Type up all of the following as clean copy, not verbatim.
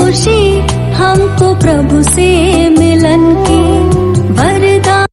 खुशी हमको प्रभु से मिलन की वरदान।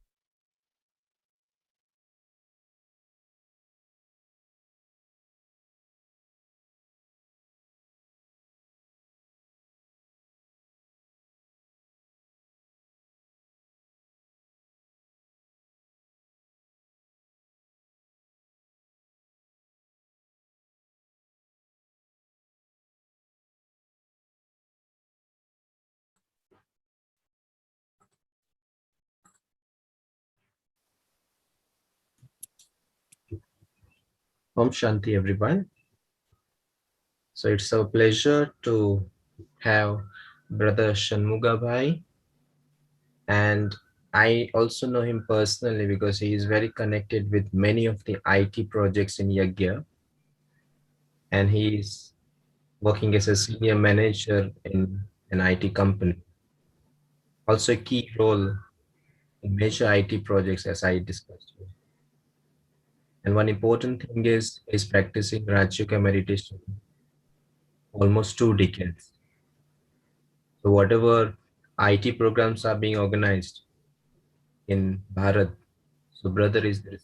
Om Shanti, everyone. So it's a pleasure to have Brother Shanmugavel, and I also know him personally because he is very connected with many of the IT projects in Yagya, and he is working as a senior manager in an IT company. Also a key role in major IT projects as I discussed. And one important thing is practicing Rajyoga Meditation almost 2 decades. So whatever IT programs are being organized in Bharat, so brother is the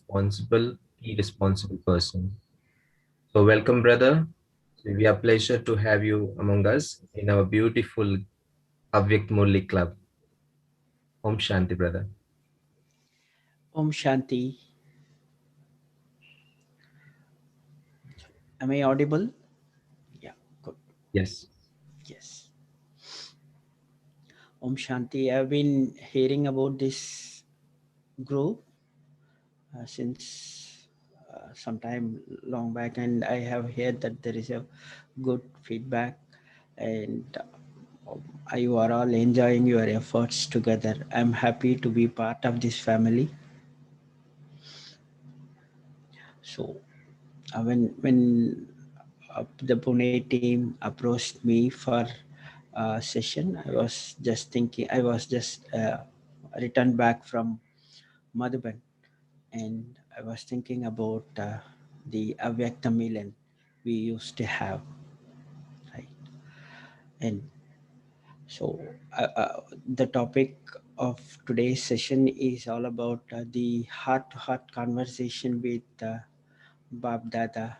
key responsible person. So welcome, brother. So we are pleasure to have you among us in our beautiful Avyakt Murli club. Om Shanti, brother. Om Shanti. Am I audible? Yeah, good. Yes. Yes. Om Shanti. I've been hearing about this group since some time long back, and I have heard that there is a good feedback, and you are all enjoying your efforts together. I'm happy to be part of this family. So when the Pune team approached me for a session, I was just thinking. I was just returned back from Madhuban, and I was thinking about the Avyakt Milan we used to have, right? And so the topic of today's session is all about the heart-to-heart conversation with Baapdada.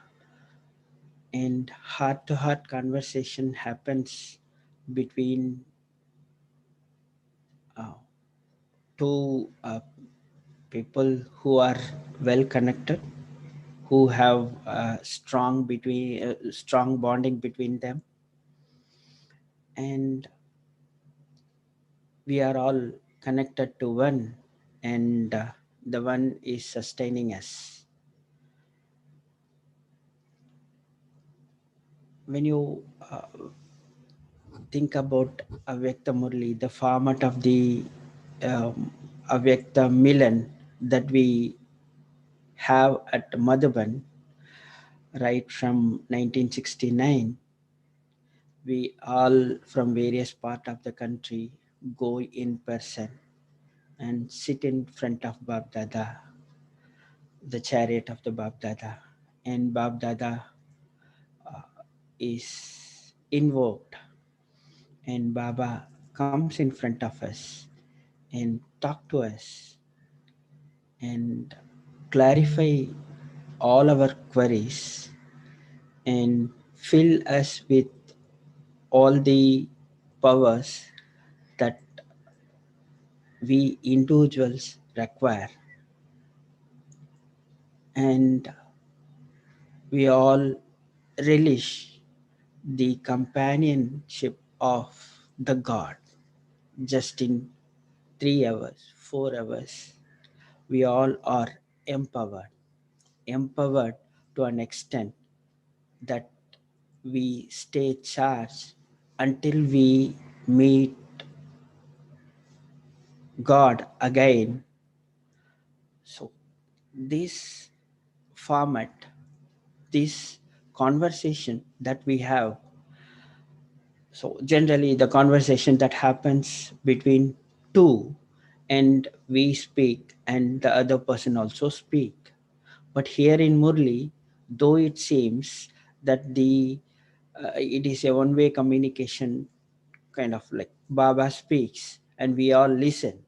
And heart-to-heart conversation happens between uh, two people who are well connected, who have strong bonding between them, and we are all connected to one, and the one is sustaining us. When you think about Avyakt Murli, the format of the Avyakt Milan that we have at Madhuban right from 1969, we all from various part of the country go in person and sit in front of Baapdada, the chariot of the Baapdada, and Baapdada is invoked, and Baba comes in front of us and talk to us and clarify all our queries and fill us with all the powers that we individuals require, and we all relish the companionship of the God just in 3 hours, 4 hours. We all are empowered to an extent that we stay charged until we meet God again. So, this format, this conversation that we have, so generally the conversation that happens between two, and we speak and the other person also speak. But here in Murli, though it seems that the it is a one-way communication kind of like Baba speaks and we all listen,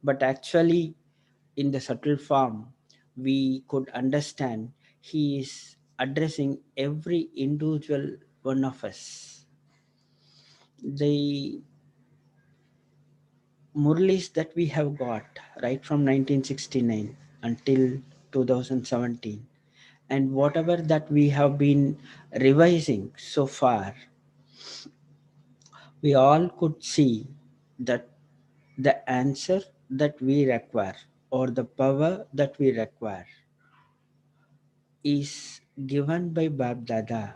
but actually in the subtle form we could understand he is addressing every individual one of us. The Murlis that we have got right from 1969 until 2017, and whatever that we have been revising so far, we all could see that the answer that we require or the power that we require is given by Baapdada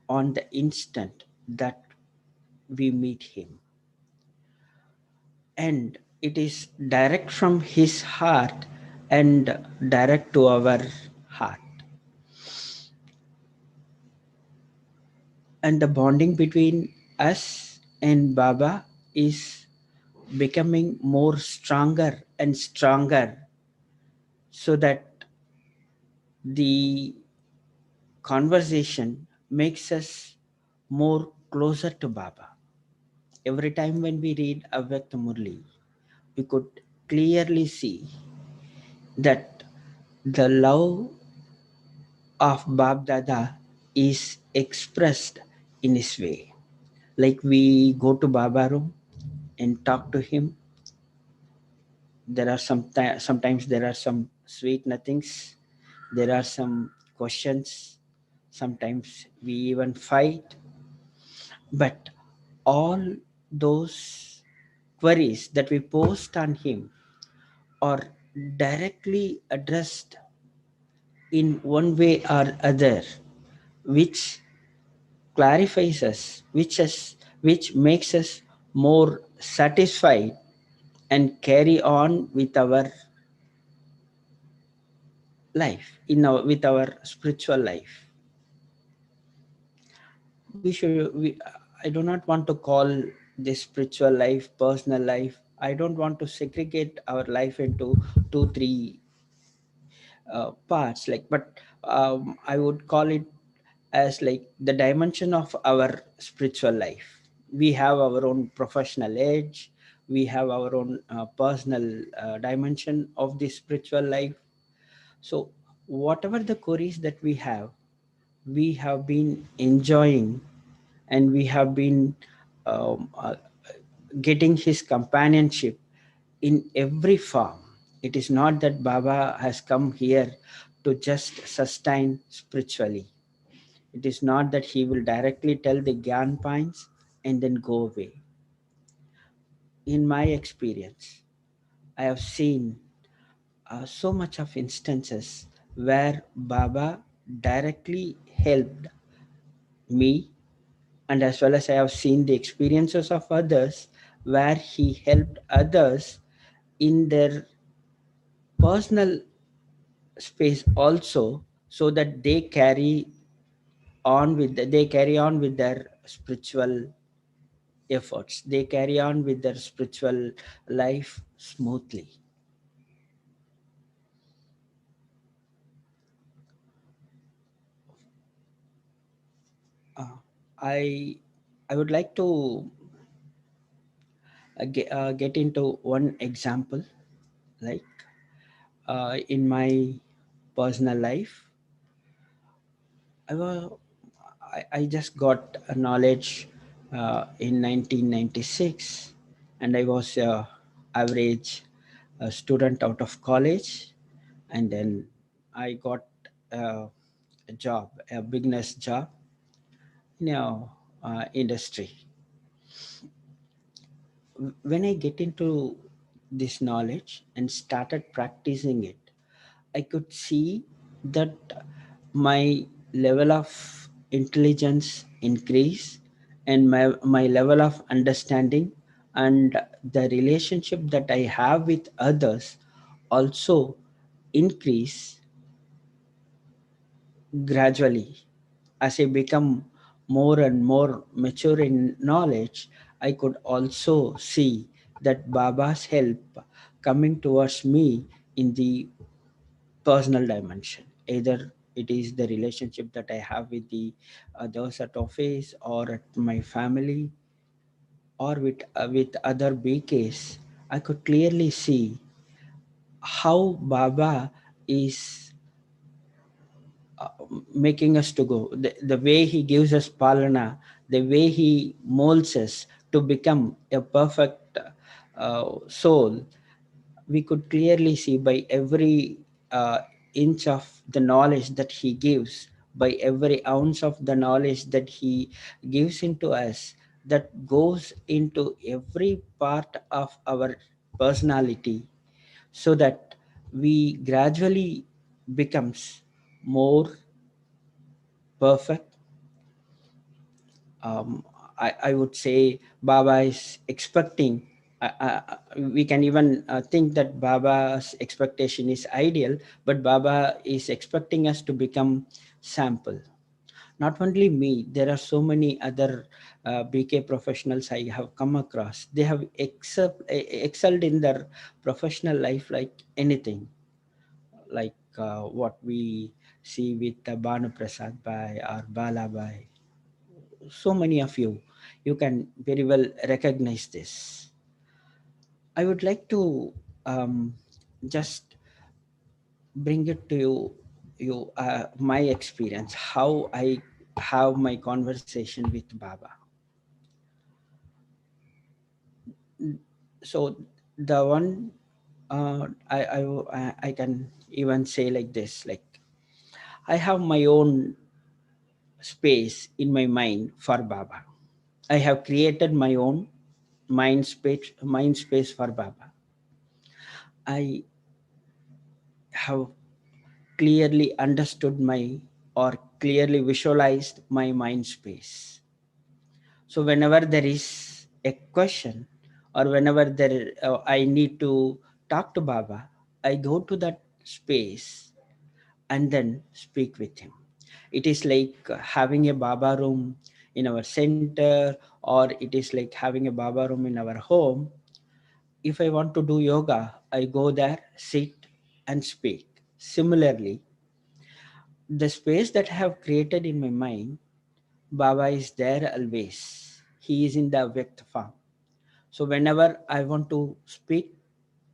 on the instant that we meet him. And it is direct from his heart and direct to our heart. And the bonding between us and Baba is becoming more stronger and stronger, so that the conversation makes us more closer to Baba. Every time when we read Avyakt Murli, we could clearly see that the love of Baapdada is expressed in his way. Like we go to Baba room and talk to him. There are sometimes there are some sweet nothings. There are some questions. Sometimes we even fight. But all those queries that we post on him are directly addressed in one way or other, which clarifies us, which makes us more satisfied and carry on with our life in our with our spiritual life. We I do not want to call this spiritual life personal life. I don't want to segregate our life into two three parts, like, but I would call it as like the dimension of our spiritual life. We have our own professional edge, we have our own personal dimension of the spiritual life. So whatever the queries that we have been enjoying, and we have been um, uh, getting his companionship in every form. It is not that Baba has come here to just sustain spiritually. It is not that he will directly tell the Gyan points and then go away. In my experience, I have seen so much of instances where Baba directly helped me, and as well as I have seen the experiences of others where he helped others in their personal space also, so that they carry on with their spiritual efforts, they carry on with their spiritual life smoothly. uh, i I would like to get into one example, like in my personal life. I was I just got a knowledge in 1996, and I was a average student out of college, and then I got a job, a business job in a industry. When I get into this knowledge and started practicing it, I could see that my level of intelligence increase, and my level of understanding and the relationship that I have with others also increase gradually. As I become more and more mature in knowledge, I could also see that Baba's help coming towards me in the personal dimension. Either it is the relationship that I have with the others at office or at my family, or with other BKs, I could clearly see how Baba is making us to go. The way he gives us palana, the way he molds us to become a perfect soul, we could clearly see by every inch of the knowledge that he gives, by every ounce of the knowledge that he gives into us, that goes into every part of our personality, so that we gradually becomes more perfect. um, I would say Baba is expecting, we can even think that Baba's expectation is ideal, but Baba is expecting us to become sample. Not only me, there are so many other BK professionals I have come across. They have excelled in their professional life like anything, like what we see with Banu Prasad Bhai or Bala Bhai. So many of you can very well recognize this. I would like to um, just bring it to you, my experience, how I have my conversation with Baba. So the one, I can even say like this, like I have my own space in my mind for Baba. I have created my own mind space for Baba. I have clearly understood my, or clearly visualized my mind space. So whenever there is a question, or whenever I need to talk to Baba, I go to that space and then speak with him. It is like having a Baba room in our center, or it is like having a Baba room in our home. If I want to do yoga, I go there, sit, and speak. Similarly, the space that I have created in my mind, Baba is there always. He is in the Avyakt form. So whenever I want to speak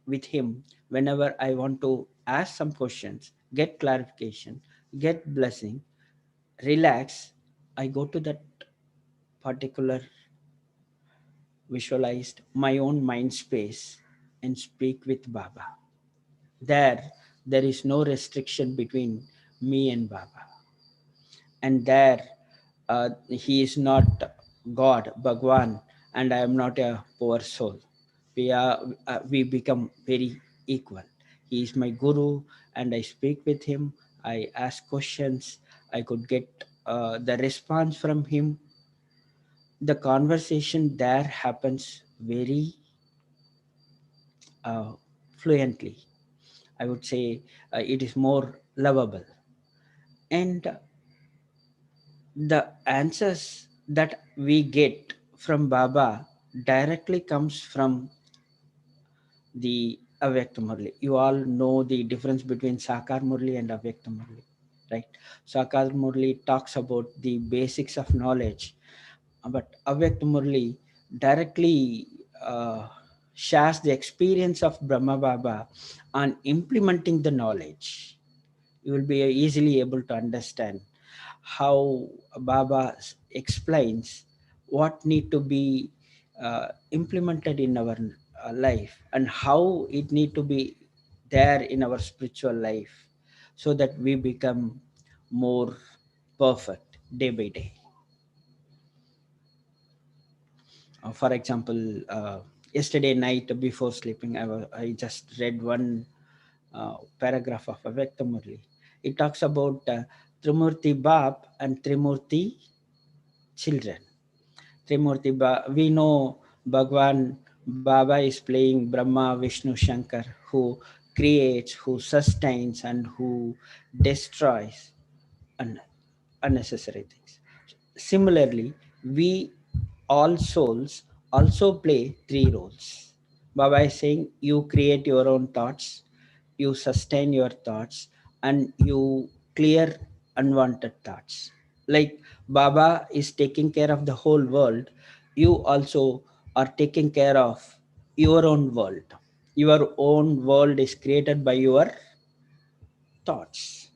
with him, whenever I want to ask some questions, get clarification, get blessing, relax, I go to that particular visualized my own mind space and speak with Baba. There is no restriction between me and Baba. And there, he is not God, Bhagwan, and I am not a poor soul. We become very equal. He is my guru, and I speak with him. I ask questions. I could get the response from him. The conversation there happens very uh, fluently. I would say it is more lovable, and the answers that we get from Baba directly comes from the Avyakt Murli. You all know the difference between Sakar Murli and Avyakt Murli, right? Sakar Murli talks about the basics of knowledge, but Avyakt Murli directly uh, shares the experience of Brahma Baba on implementing the knowledge. You will be easily able to understand how Baba explains what need to be implemented in our life, and how it need to be there in our spiritual life, so that we become more perfect day by day. For example, yesterday night before sleeping, I just read one paragraph of Avyakta Murli. It talks about Trimurti Bap and Trimurti children. We know Bhagwan Baba is playing Brahma, Vishnu, Shankar, who creates, who sustains, and who destroys unnecessary things. Similarly, we all souls also play three roles. Baba is saying you create your own thoughts, you sustain your thoughts, and you clear unwanted thoughts. Like Baba is taking care of the whole world, you also or taking care of your own world. Your own world is created by your thoughts.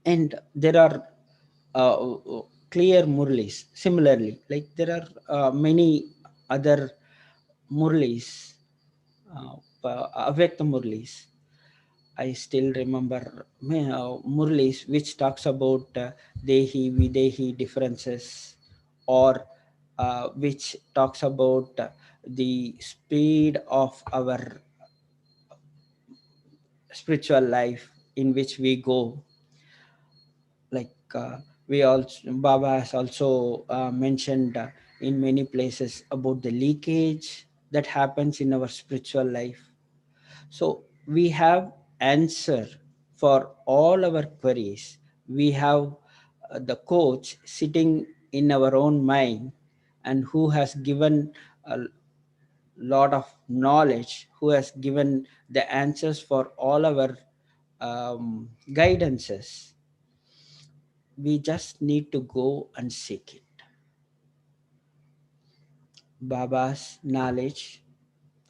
And there are clear murlis. Similarly, like there are many other murlis, Avyakt Murlis. I still remember murlis which talks about dehi videhi differences, or which talks about the speed of our spiritual life in which we go. Like we also, Baba has also mentioned in many places about the leakage that happens in our spiritual life. So we have answer for all our queries. We have the coach sitting in our own mind, and who has given a lot of knowledge, who has given the answers for all our guidances. We just need to go and seek it. Baba's knowledge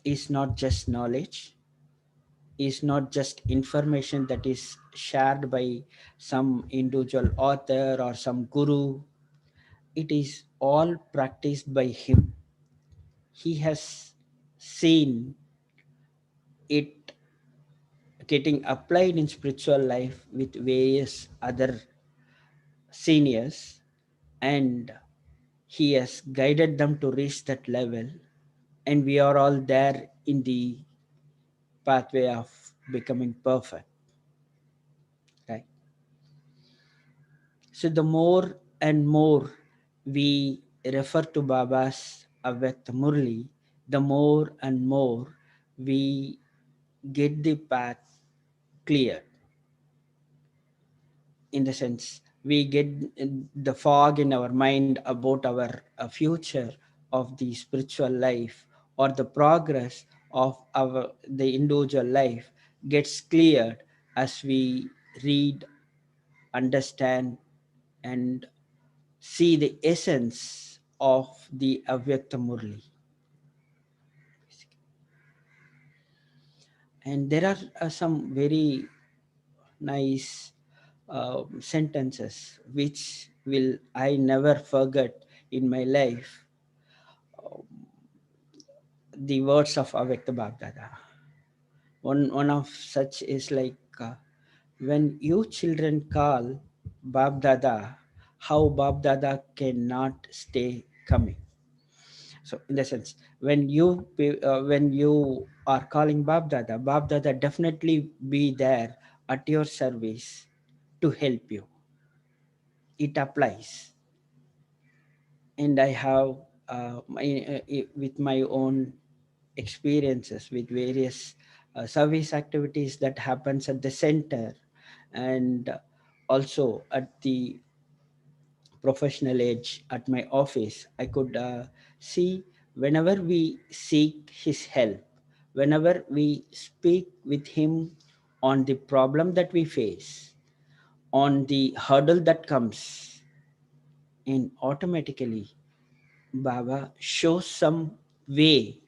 is not just knowledge, is not just information that is shared by some individual author or some guru. It is all practiced by him. He has seen it getting applied in spiritual life with various other seniors, and he has guided them to reach that level, and we are all there in the pathway of becoming perfect, right? So the more and more we refer to Baba's Avyakt Murli, the more and more we get the path clear. In the sense, we get the fog in our mind about our future of the spiritual life, or the progress of our the individual life gets cleared as we read, understand, and see the essence of the Avyakta Murli. And there are some very nice sentences which will I never forget in my life. The words of Avyakta Baapdada. One of such is like, when you children call Baapdada, how Baapdada cannot stay coming. So in the sense, when you are calling Baapdada, Baapdada definitely be there at your service to help you. It applies. And I have with my own experiences with various service activities that happens at the center, and also at the professional edge at my office. I could see, whenever we seek his help, whenever we speak with him on the problem that we face, on the hurdle that comes, and automatically Baba shows some way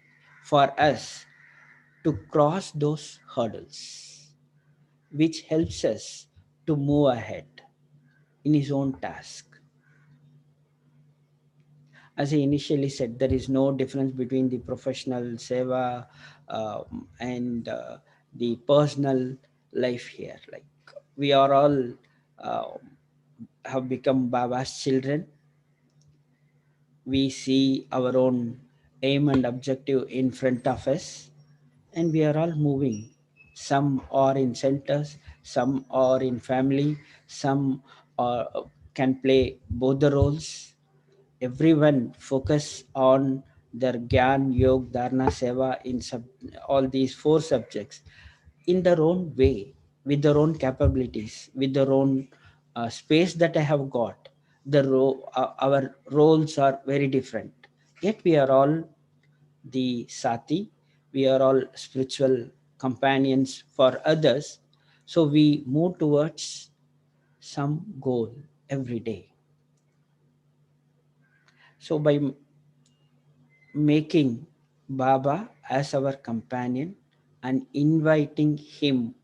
for us to cross those hurdles, which helps us to move ahead in his own task. As I initially said, there is no difference between the professional seva and the personal life here. Like, we are all uh, have become Baba's children. We see our own aim and objective in front of us, and we are all moving. Some are in centers, some are in family, some are, can play both the roles. Everyone focus on their Gyan, Yog, Dharana, Seva in all these four subjects in their own way, with their own capabilities, with their own space that I have got. Our roles are very different. Yet we are all the Sati, we are all spiritual companions for others. So we move towards some goal every day. So by making Baba as our companion and inviting him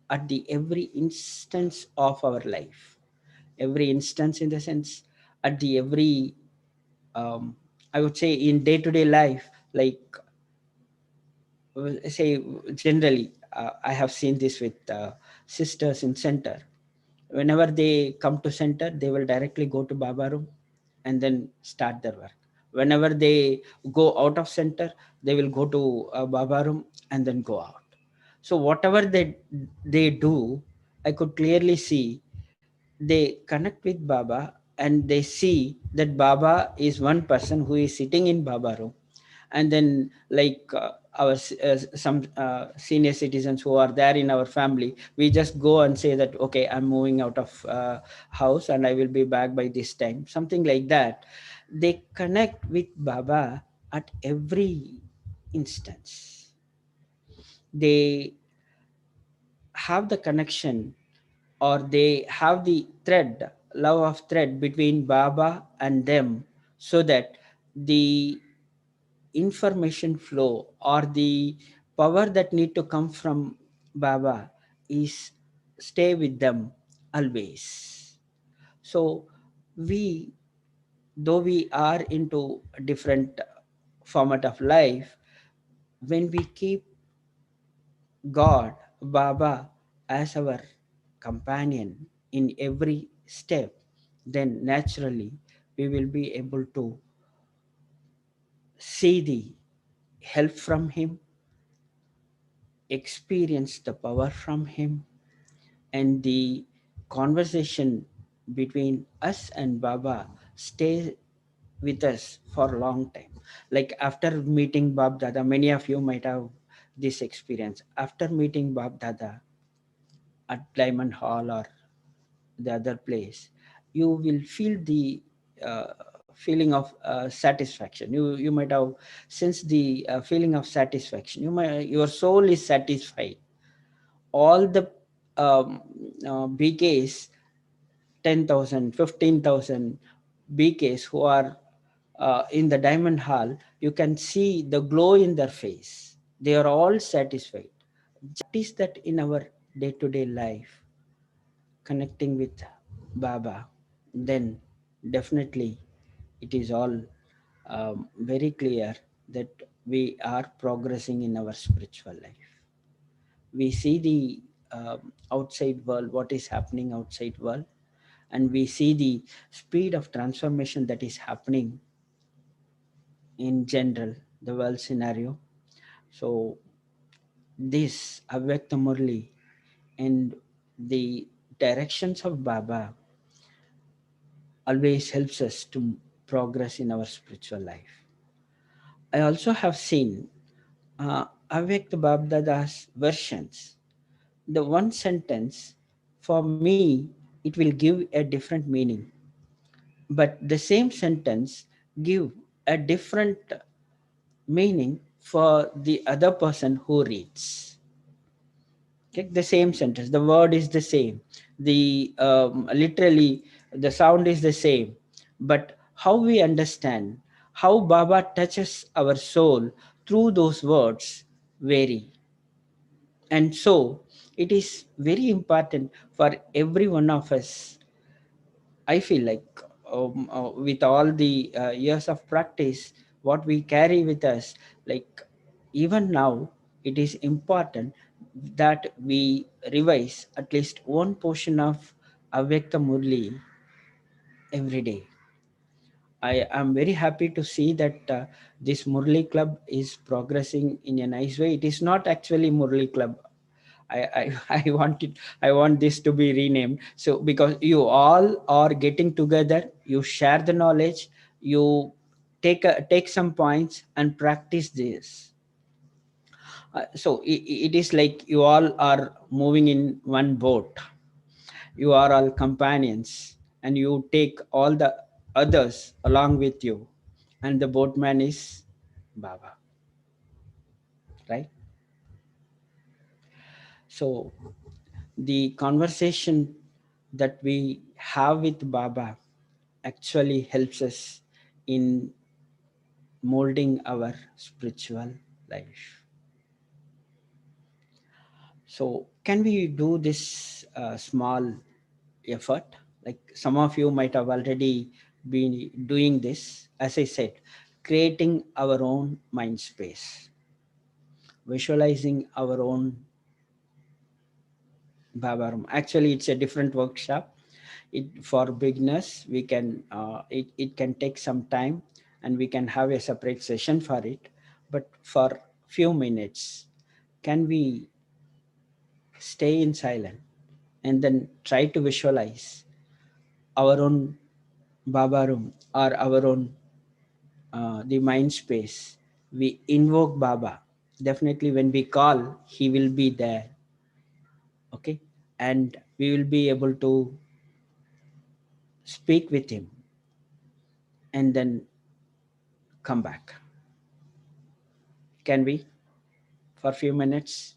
at the every instance of our life. Every instance in the sense, at the every I would say in day-to-day life, like say generally, I have seen this with sisters in center. Whenever they come to center, they will directly go to Baba room and then start their work. Whenever they go out of center, they will go to Baba room and then go out. So whatever they do, I could clearly see they connect with Baba and they see that Baba is one person who is sitting in Baba room. And then like some senior citizens who are there in our family, we just go and say that, okay, I'm moving out of house and I will be back by this time, something like that. They connect with Baba at every instance. They have the connection, or they have the thread, love of thread between Baba and them, so that the information flow or the power that need to come from Baba is stay with them always. So we, though we are into a different format of life, when we keep God, Baba, as our companion in every step, then naturally we will be able to see the help from Him, experience the power from Him, and the conversation between us and Baba stay with us for a long time. Like after meeting Baapdada, many of you might have this experience. After meeting Baapdada at Diamond Hall or the other place, you will feel the uh, feeling of satisfaction. You might have sensed the feeling of satisfaction. Your soul is satisfied. All the BKs, 10,000, 15,000 BKs who are in the Diamond Hall, you can see the glow in their face. They are all satisfied. Practice that in our day-to-day life, connecting with Baba, then definitely it is all very clear that we are progressing in our spiritual life. We see the outside world, what is happening outside world, and we see the speed of transformation that is happening in general, the world scenario. So this Avyakt Murli and the directions of Baba always helps us to progress in our spiritual life. I also have seen Avyakt Baapdada's versions. The one sentence, for me, it will give a different meaning, but the same sentence give a different meaning for the other person who reads. Okay, the same sentence, the word is the same, the literally the sound is the same, but how we understand, how Baba touches our soul through those words vary. And so it is very important for every one of us. I feel like with all the years of practice, what we carry with us, like even now, it is important that we revise at least one portion of Avyakta Murli every day. I am very happy to see that this Murli Club is progressing in a nice way. It is not actually Murli Club. I want it. I want this to be renamed. So because you all are getting together, you share the knowledge, you take some points and practice this. So it is like you all are moving in one boat. You are all companions, and you take all the others along with you, and the boatman is Baba, right? So the conversation that we have with Baba actually helps us in molding our spiritual life. So, can we do this small effort? Like some of you might have already been doing this. As I said, creating our own mind space, visualizing our own Baba room. Actually, it's a different workshop. It for beginners. We can it can take some time, and we can have a separate session for it. But for few minutes, can we stay in silence and then try to visualize our own Baba room or our own the mind space? We invoke Baba. Definitely, when we call, he will be there. Okay, and we will be able to speak with him and then come back. Can we, for a few minutes,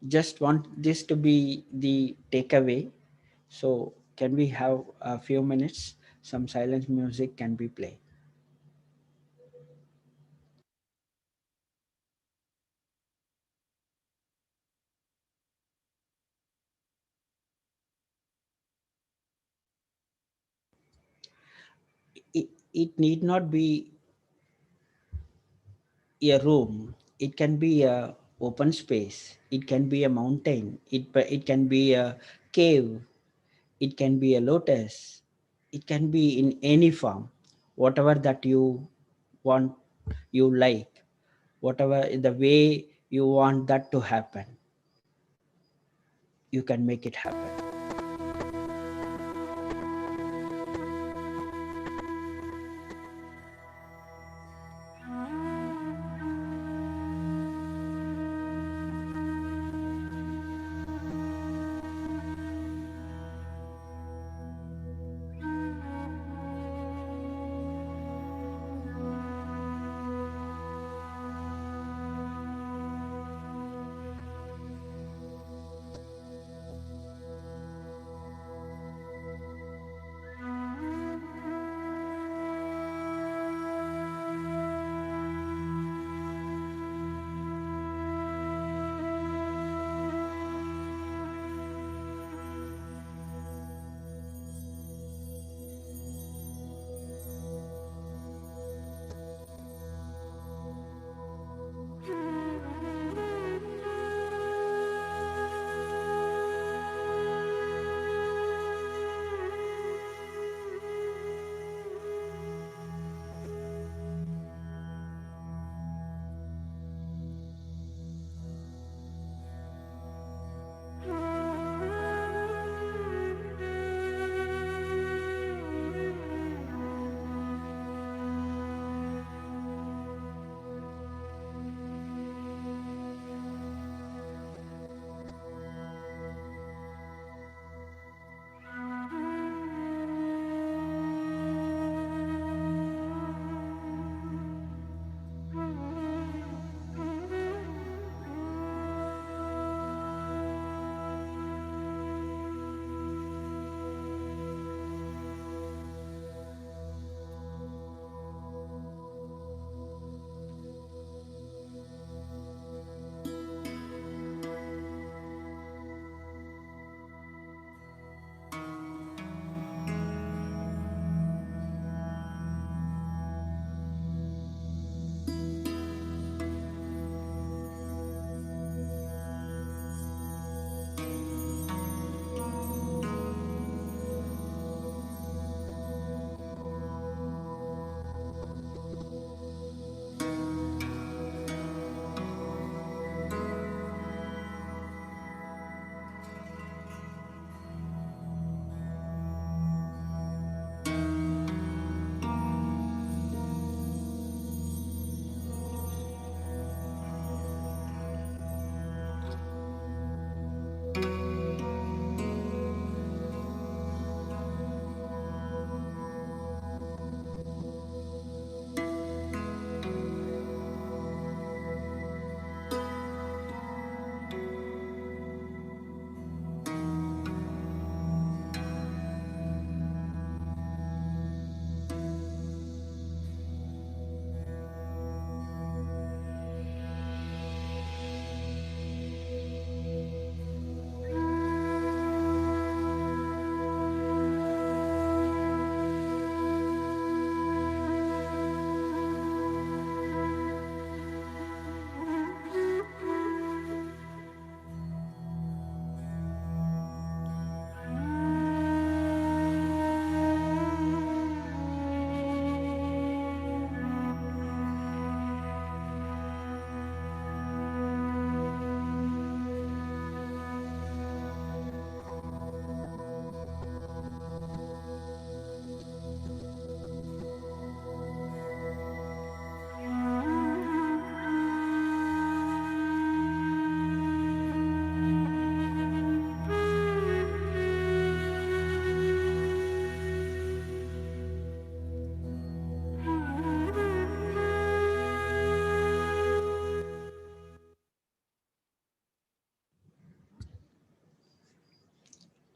just want this to be the takeaway? So, can we have a few minutes? Some silent music can be played. It need not be a room. It can be a open space. It can be a mountain. It can be a cave. It can be a lotus. It can be in any form, whatever that you want, you like, whatever the way you want that to happen, you can make it happen.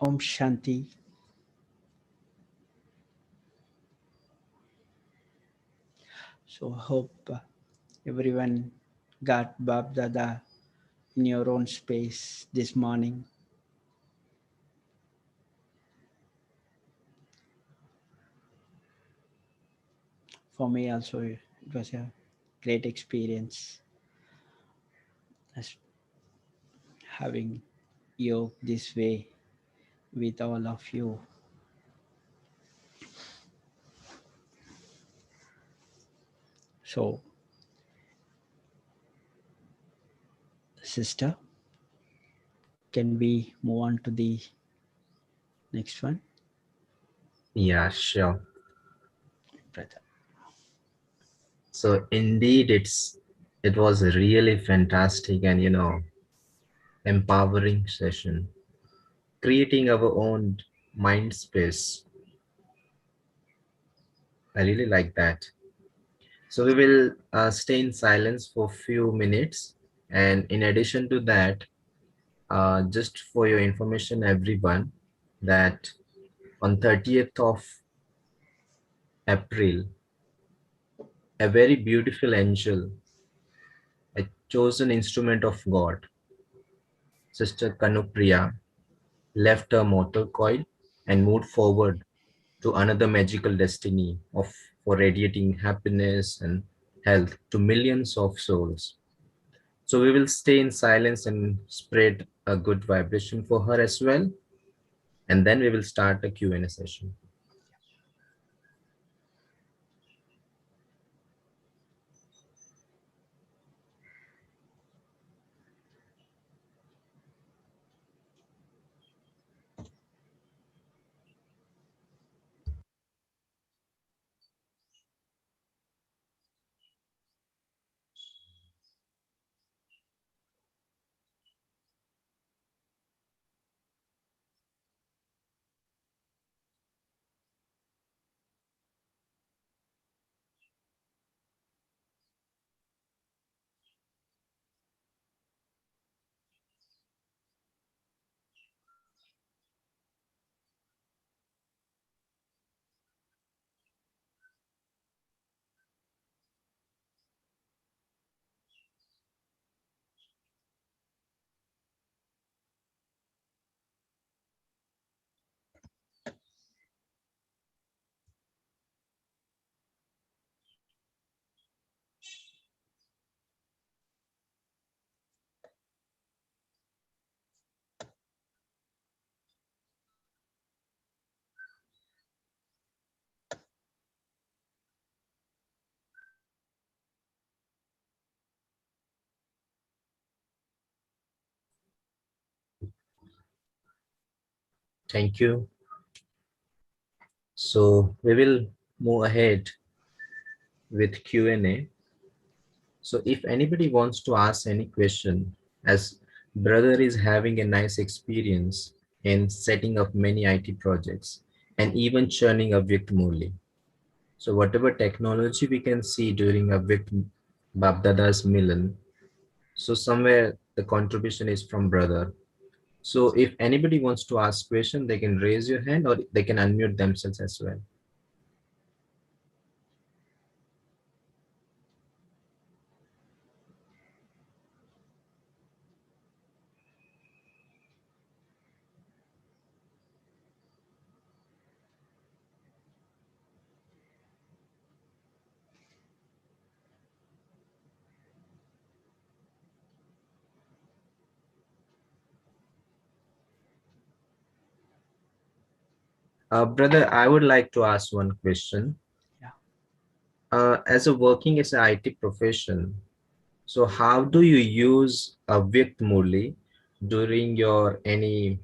Om Shanti. So hope everyone got Baapdada in your own space this morning. For me also, it was a great experience as having you this way with all of you. So, sister, can we move on to the next one, Yeah, sure. brother? So indeed, it was a really fantastic and empowering session, creating our own mind space. I really like that. So we will stay in silence for a few minutes, and in addition to that, just for your information, everyone, that on 30th of April, a very beautiful angel, a chosen instrument of God, Sister Kanupriya, left her mortal coil and moved forward to another magical destiny of for radiating happiness and health to millions of souls. So we will stay in silence and spread a good vibration for her as well. And then we will start a Q&A session. Thank you. So we will move ahead with Q&A. So if anybody wants to ask any question, as brother is having a nice experience in setting up many IT projects and even churning Avyakt Murli. So whatever technology we can see during Avyakt Baapdada's Milan, so somewhere the contribution is from brother. So if anybody wants to ask question, they can raise your hand or they can unmute themselves as well. Brother, I would like to ask one question. Yeah. As a working as an IT profession, so how do you use Avyakt Murli during your any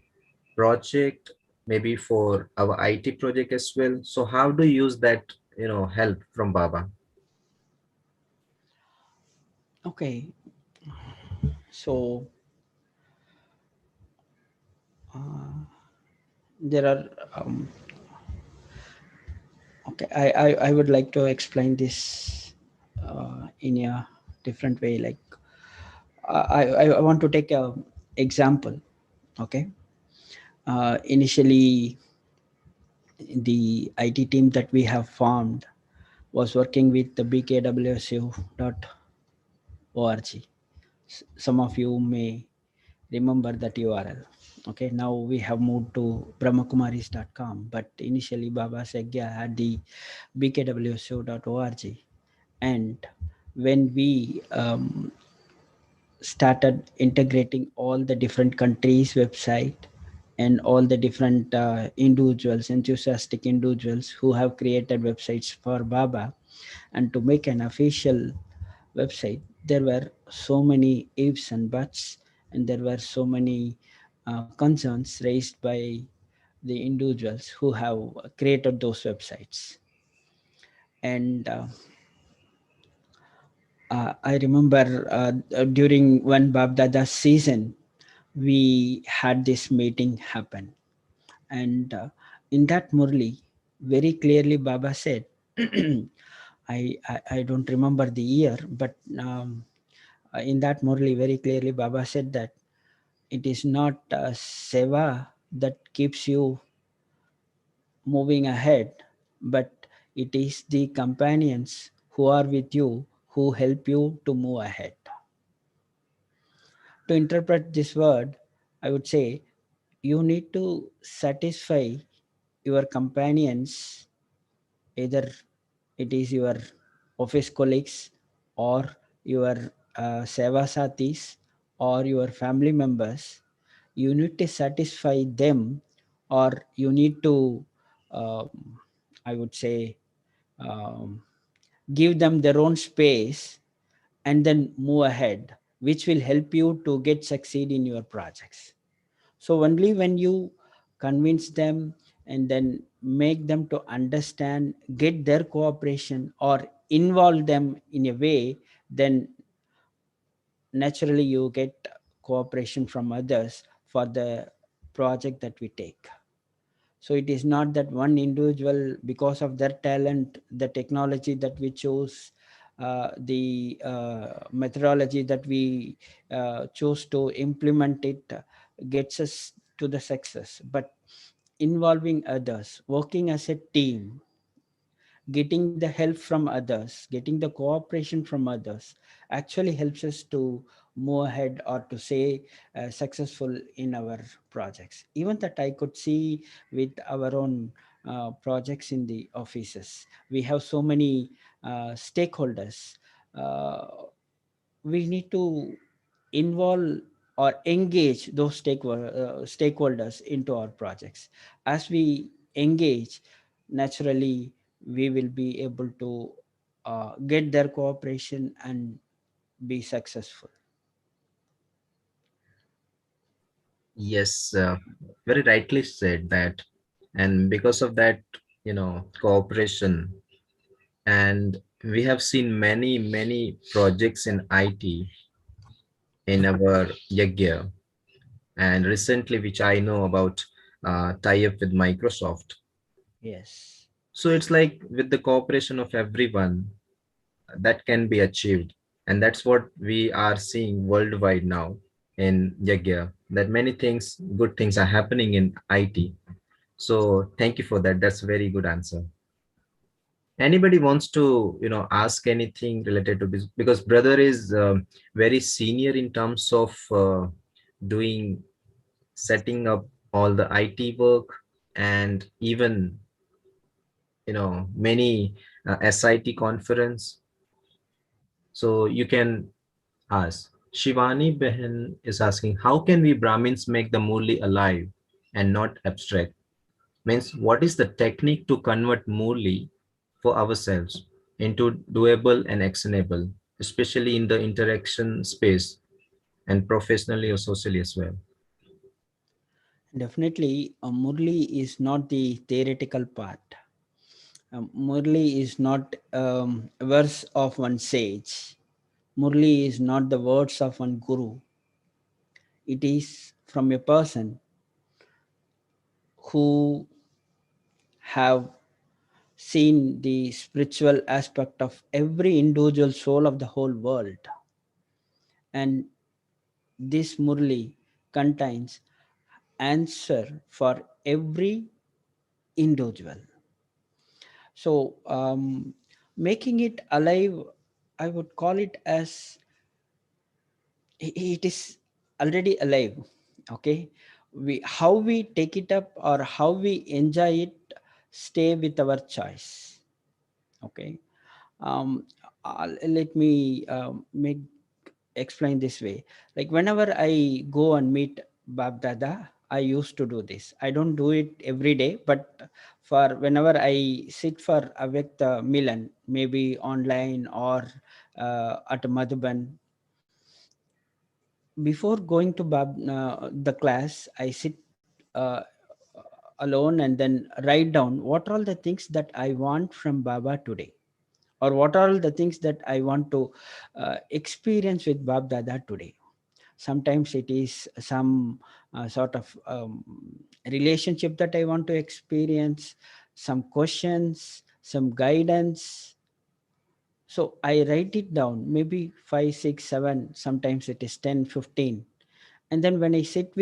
project, maybe for our IT project as well? So how do you use that, help from Baba? Okay. So uh, there are okay. I would like to explain this in a different way. Like I want to take a example. Okay. Initially, the IT team that we have formed was working with the bkwsu.org. Some of you may remember that URL. Okay, now we have moved to brahmakumaris.com, but initially Baba Segya had the bkwsu.org. And when we started integrating all the different countries' website and all the different individuals, enthusiastic individuals who have created websites for Baba, and to make an official website, there were so many ifs and buts, and there were so many concerns raised by the individuals who have created those websites. And I remember during one Baapdada season, we had this meeting happen. And in that Murli, very clearly Baba said, I don't remember the year, but in that Murli, very clearly Baba said that it is not seva that keeps you moving ahead, but it is the companions who are with you who help you to move ahead. To interpret this word, I would say you need to satisfy your companions, either it is your office colleagues or your seva satis or your family members. You need to satisfy them, or you need to, um, I would say, um, give them their own space and then move ahead, which will help you to get succeed in your projects. So only when you convince them and then make them to understand, get their cooperation or involve them in a way, then naturally you get cooperation from others for the project that we take. So it is not that one individual, because of their talent, the technology that we chose, the methodology that we chose to implement it, gets us to the success. But involving others, working as a team, getting the help from others, getting the cooperation from others, actually helps us to move ahead or to say successful in our projects. Even that I could see with our own projects in the offices. We have so many stakeholders. Uh, we need to involve or engage those stakeholders into our projects. As we engage, naturally we will be able to get their cooperation and be successful. Yes, very rightly said that. And because of that, cooperation, and we have seen many projects in IT in our Yagya, and recently, which I know about, tie up with Microsoft. Yes, So it's like with the cooperation of everyone, that can be achieved, and that's what we are seeing worldwide now in Yagya. That many things, good things are happening in IT. So thank you for that. That's a very good answer. Anybody wants to ask anything related to this, because brother is very senior in terms of doing setting up all the IT work, and even many SIT conference. So you can ask. Shivani Behan is asking, how can we Brahmins make the Murli alive and not abstract? Means, what is the technique to convert Murli for ourselves into doable and actionable, especially in the interaction space and professionally or socially as well? definitely. Murli is not the theoretical part. Murli is not verse of one sage. Murli is not the words of one guru. It is from a person who have seen the spiritual aspect of every individual soul of the whole world. And this Murli contains answer for every individual. So, making it alive, I would call it as it is already alive. Okay, we how we take it up or how we enjoy it stay with our choice. Okay. um Let me make explain this way. Like whenever I go and meet Baapdada, I used to do this. I don't do it every day, but for whenever I sit for Avyakt Milan, maybe online or at Madhuban, before going to the class, I sit uh, alone and then write down what are all the things that I want from Baba today, or what are all the things that I want to experience with Bab Dada today. Sometimes it is some sort of relationship that I want to experience, some questions, some guidance. So I write it down, maybe 5, 6, 7, sometimes it is 10, 15. And then when I sit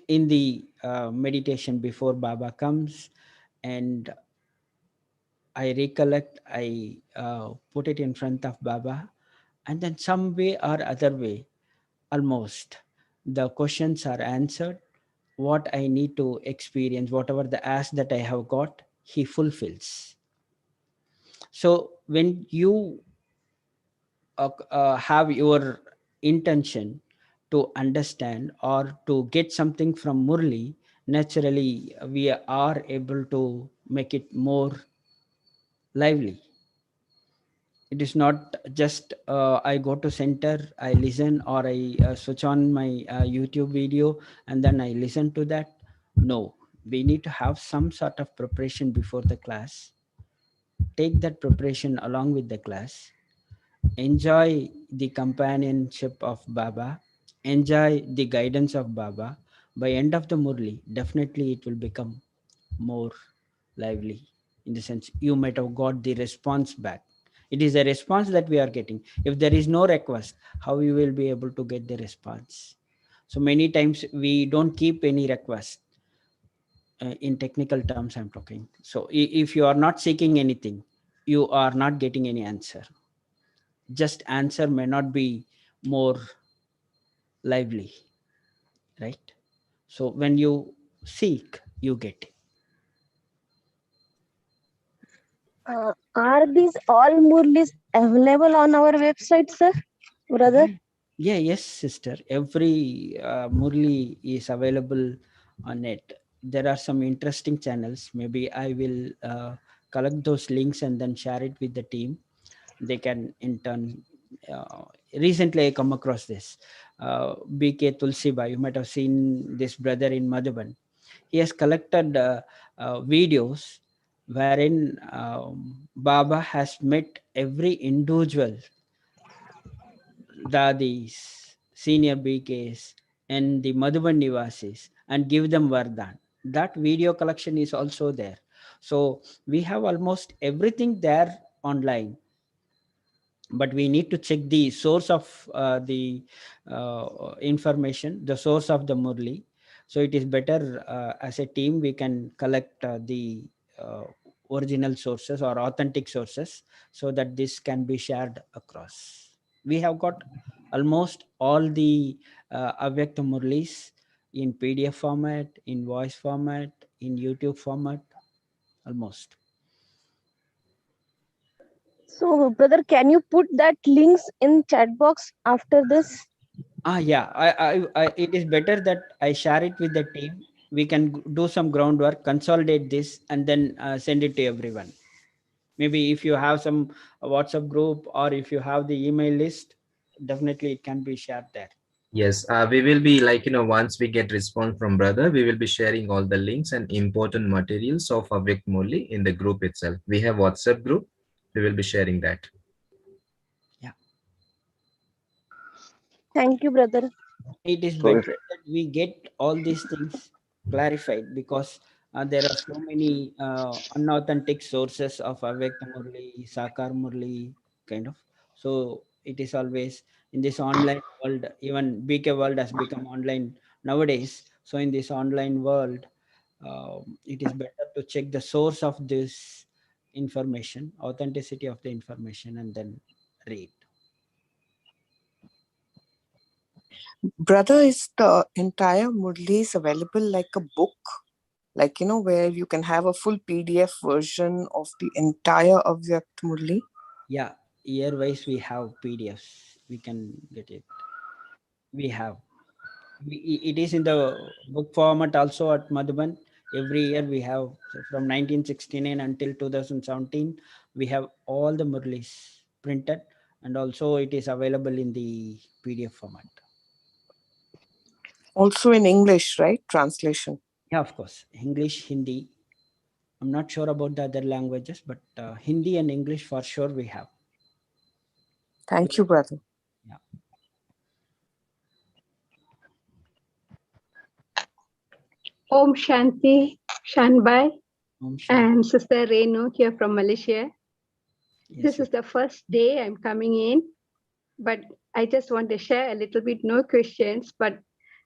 in the meditation before Baba comes, and I recollect, I put it in front of Baba, and then some way or other way, almost the questions are answered. What I need to experience, whatever the ask that I have got, he fulfills. So when you have your intention to understand or to get something from Murli, naturally we are able to make it more lively. It is not just I go to center, I listen, or I switch on my YouTube video and then I listen to that. No, we need to have some sort of preparation before the class. Take that preparation along with the class. Enjoy the companionship of Baba. Enjoy the guidance of Baba. By end of the Murli, definitely it will become more lively. In the sense, you might have got the response back. It is a response that we are getting. If there is no request, how you will be able to get the response? So many times we don't keep any request. In technical terms, I'm talking. So if you are not seeking anything, you are not getting any answer. Just answer may not be more lively, right? So when you seek, you get it. Are these all Murlis available on our website, sir, brother? Yeah, yeah, yes, sister. Every Murli is available on it. There are some interesting channels. Maybe I will collect those links and then share it with the team. They can in turn. Uh, Recently, I come across this BK Tulsiba. You might have seen this brother in Madhuban. He has collected videos wherein Baba has met every individual dadis, senior BKs, and the Madhuban Nivasis and give them Vardhan. That video collection is also there. So we have almost everything there online, but we need to check the source of the information, the source of the Murli. So it is better as a team we can collect the uh, original sources or authentic sources, so that this can be shared across. We have got almost all the Avyakt Murlis in PDF format, in voice format, in YouTube format, almost. So, brother, can you put that links in chat box after this? Yeah, it is better that I share it with the team. We can do some groundwork, consolidate this, and then send it to everyone. Maybe if you have some WhatsApp group or if you have the email list, definitely it can be shared there. Yes, we will be like, once we get response from brother, we will be sharing all the links and important materials of Avyakt Murli in the group itself. We have WhatsApp group. We will be sharing that. Yeah, Thank you, brother. it is So if better that we get all these things clarified, because there are so many unauthentic sources of Avyakt Murli, Sakar Murli, kind of. So it is always in this online world, even BK world has become online nowadays. So in this online world, it is better to check the source of this information, authenticity of the information, and then read. Brother, is the entire Murlis available like a book? Like, where you can have a full PDF version of the entire Avyakt Murli? Yeah, year wise we have PDFs. We can get it. We have. It is in the book format also at Madhuban. Every year we have, so from 1969 until 2017, we have all the Murlis printed, and also it is available in the PDF format. Also in English, right? Translation. Yeah, of course. English, Hindi. I'm not sure about the other languages, but Hindi and English for sure we have. Thank you, brother. Yeah. Om Shanti, Shanbai, Om Shanti. and Sister Renu here from Malaysia. Yes, This is the first day I'm coming in, but I just want to share a little bit, no questions, but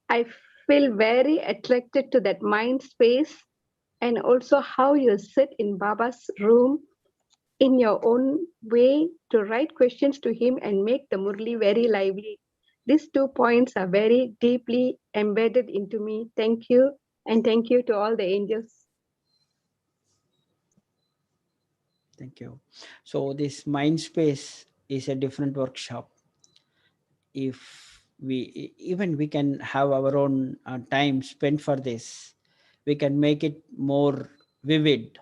I feel very attracted to that mind space and also how you sit in Baba's room in your own way to write questions to him and make the Murli very lively. These 2 points are very deeply embedded into me. Thank you. And thank you to all the angels. Thank you. So this mind space is a different workshop. If we can have our own time spent for this, we can make it more vivid,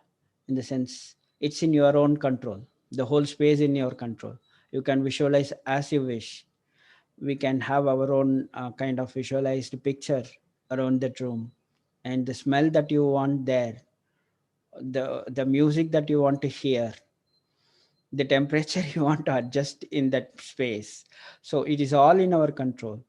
in the sense it's in your own control, the whole space in your control. You can visualize as you wish. We can have our own kind of visualized picture around that room, and the smell that you want there, the music that you want to hear, the temperature you want to adjust in that space. So it is all in our control.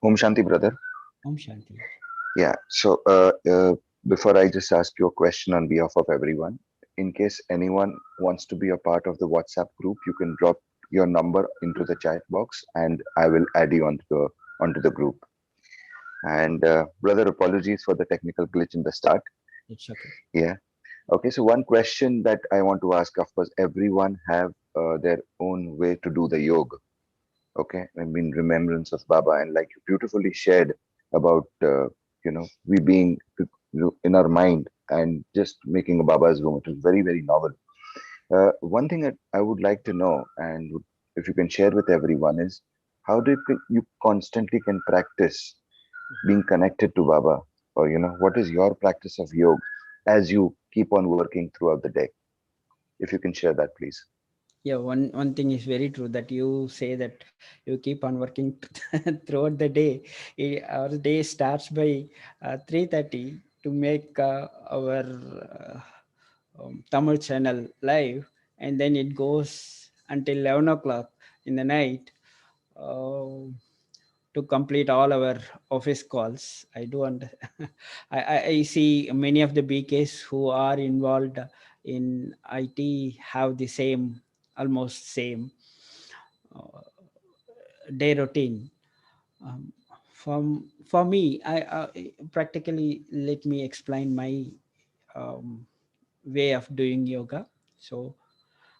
Om Shanti, brother. Om Shanti. Yeah. So before I just ask you a question on behalf of everyone, in case anyone wants to be a part of the WhatsApp group, you can drop your number into the chat box, and I will add you onto the group. And brother, apologies for the technical glitch in the start. It's okay. Yeah. Okay. So one question that I want to ask, of course, everyone have their own way to do the yoga. Okay, I mean remembrance of Baba, and like you beautifully shared about we being in our mind and just making a Baba's room. It was very, very novel. One thing that I would like to know, and if you can share with everyone, is how do you constantly can practice being connected to Baba, or what is your practice of yoga as you keep on working throughout the day? If you can share that, please. Yeah, one thing is very true, that you say that you keep on working throughout the day. Our day starts by 3:30 to make our Tamil channel live, and then it goes until 11 o'clock in the night to complete all our office calls. I do I see many of the BKs who are involved in IT have the same, almost same day routine. Um, for me, I practically, let me explain my um, way of doing yoga. So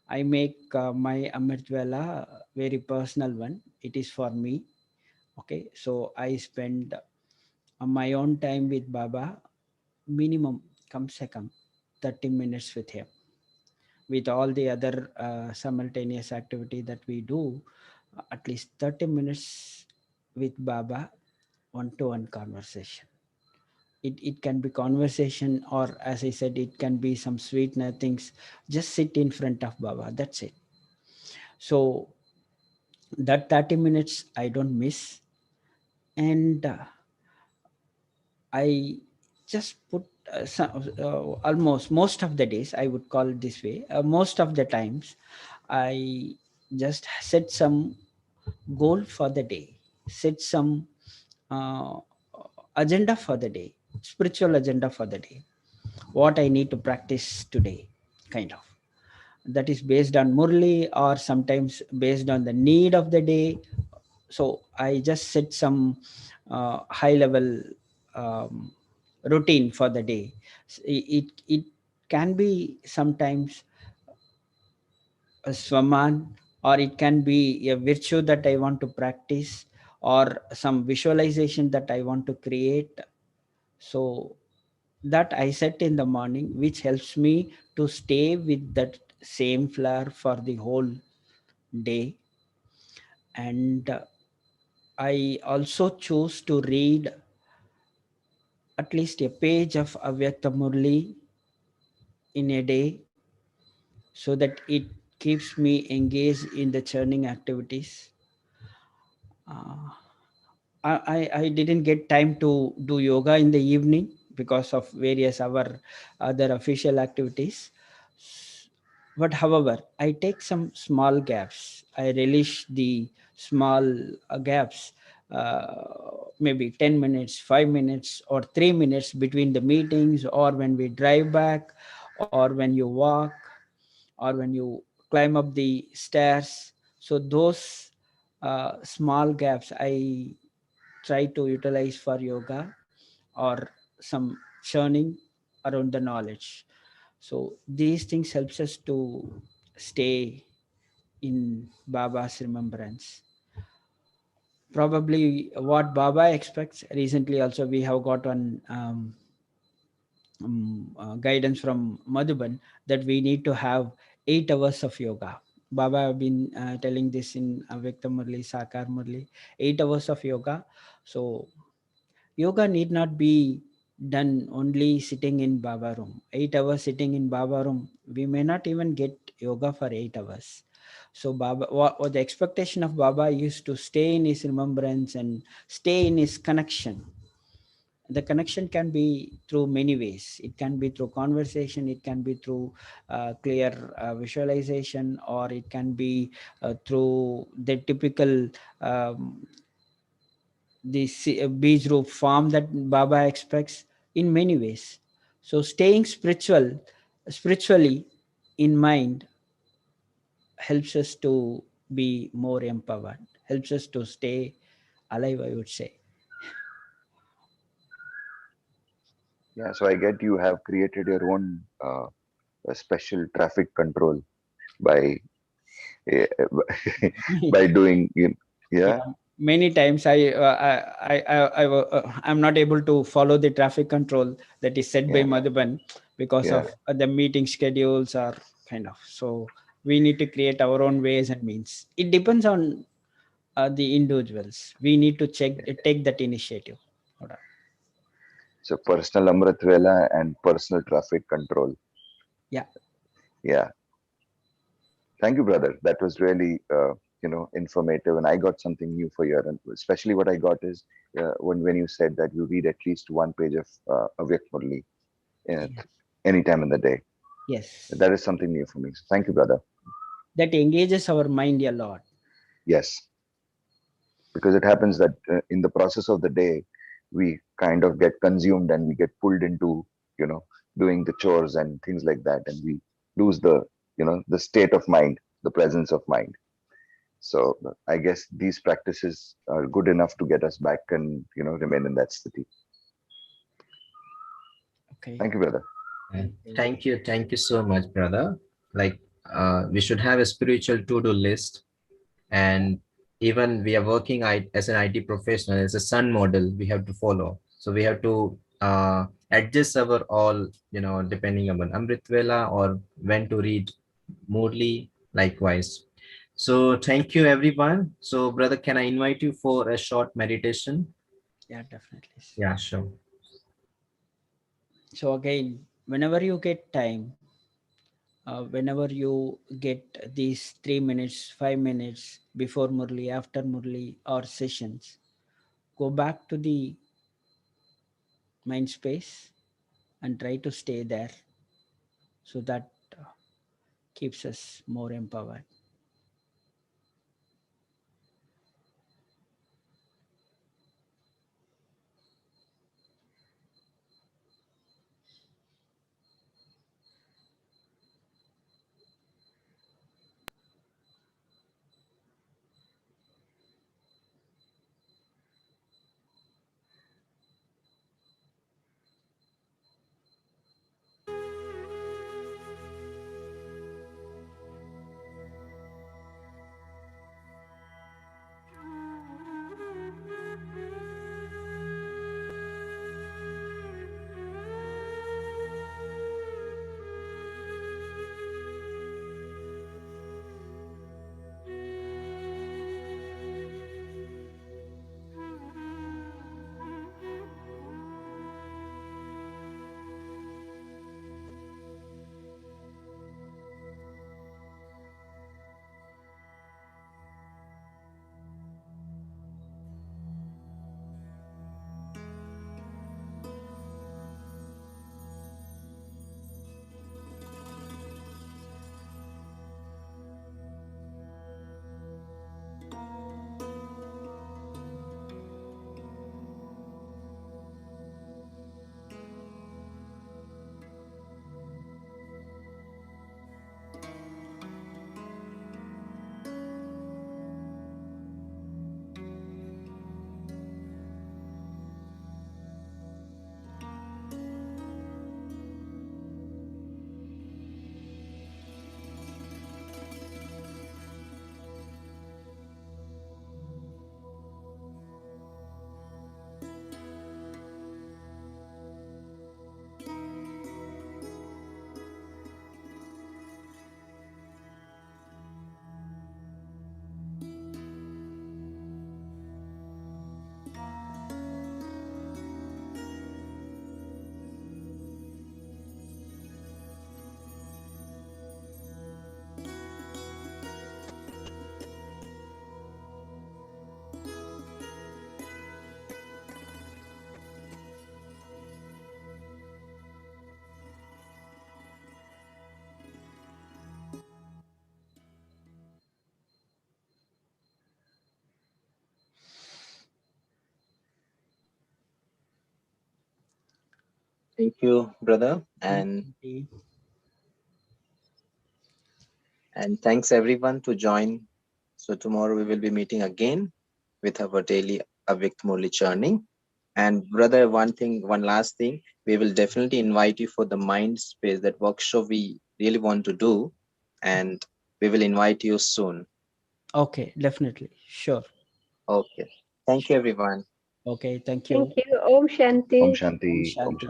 I make my Amrit Vela very personal one. It is for me. Okay, so I spend my own time with Baba, minimum come second 30 minutes with him. With all the other simultaneous activity that we do, at least 30 minutes with Baba, one-to-one conversation. It can be conversation, or as I said, it can be some sweet things. Just sit in front of Baba, that's it. So that 30 minutes I don't miss. And I just put almost most of the days, I would call it this way, most of the times I just set some goal for the day, set some uh, agenda for the day, spiritual agenda for the day. what I need to practice today, kind of. That is based on Murli or sometimes based on the need of the day. So I just set some high level um, routine for the day. It can be sometimes a swaman, or it can be a virtue that I want to practice, or some visualization that I want to create. So that I set in the morning, which helps me to stay with that same flower for the whole day. And I also choose to read at least a page of Avyakt Murli in a day, so that it keeps me engaged in the churning activities. Uh, I didn't get time to do yoga in the evening because of various other official activities. But however, I take some small gaps. I relish the small gaps, maybe 10 minutes, 5 minutes, or 3 minutes between the meetings, or when we drive back, or when you walk, or when you climb up the stairs. So those small gaps I try to utilize for yoga, or some churning around the knowledge. So these things helps us to stay in Baba's remembrance. Probably what Baba expects. Recently also we have got one guidance from Madhuban that we need to have 8 hours of yoga. Baba have been telling this in Avyakt Murli, Sakar Murli, 8 hours of yoga. So yoga need not be done only sitting in Baba room. 8 hours sitting in Baba room, we may not even get yoga for 8 hours. So Baba, what the expectation of Baba is to stay in his remembrance and stay in his connection. The connection can be through many ways. It can be through conversation, it can be through clear visualization, or it can be through the typical um, beach rope form that Baba expects in many ways. So staying spiritually in mind helps us to be more empowered, helps us to stay alive, I would say. Yeah, so I get you have created your own special traffic control by eh, by doing yeah, Yeah, many times I'm not able to follow the traffic control that is set by yeah, Madhuban because yeah. of the meeting schedules are kind of. So we need to create our own ways and means. It depends on the individuals. We need to take that initiative. Alright. So personal Amrit Vela and personal traffic control. Yeah. Yeah. Thank you, brother. That was really, informative, and I got something new for you. And especially what I got is when you said that you read at least one page of Avyakt Murli Yeah. any time in the day. Yes. That is something new for me. So thank you, brother. That engages our mind a lot. Yes, because it happens that in the process of the day, we kind of get consumed and we get pulled into, you know, doing the chores and things like that, and we lose the state of mind, the presence of mind. So I guess these practices are good enough to get us back and remain in that state. Okay. Thank you, brother. Thank you so much, brother. Like, we should have a spiritual to-do list, and even we are working as an IT professional, it's a sun model we have to follow. So we have to adjust our all, depending upon Amrit Vela or when to read Murli, likewise. So thank you, everyone. So, brother, can I invite you for a short meditation? Yeah, definitely. Yeah, sure. So again, whenever you get time, whenever you get these 3 minutes, 5 minutes before Murli, after Murli, or sessions, go back to the mind space and try to stay there, so that keeps us more empowered. Thank you, brother. And thanks everyone to join. So tomorrow we will be meeting again with our daily Avyakt Murli churning. And brother, one last thing, we will definitely invite you for the mind space, that workshop we really want to do. And we will invite you soon. Okay, definitely. Sure. Okay. Thank you, everyone. Okay, thank you. Thank you. Om Shanti. Om Shanti. Om Om Shanti. Shanti.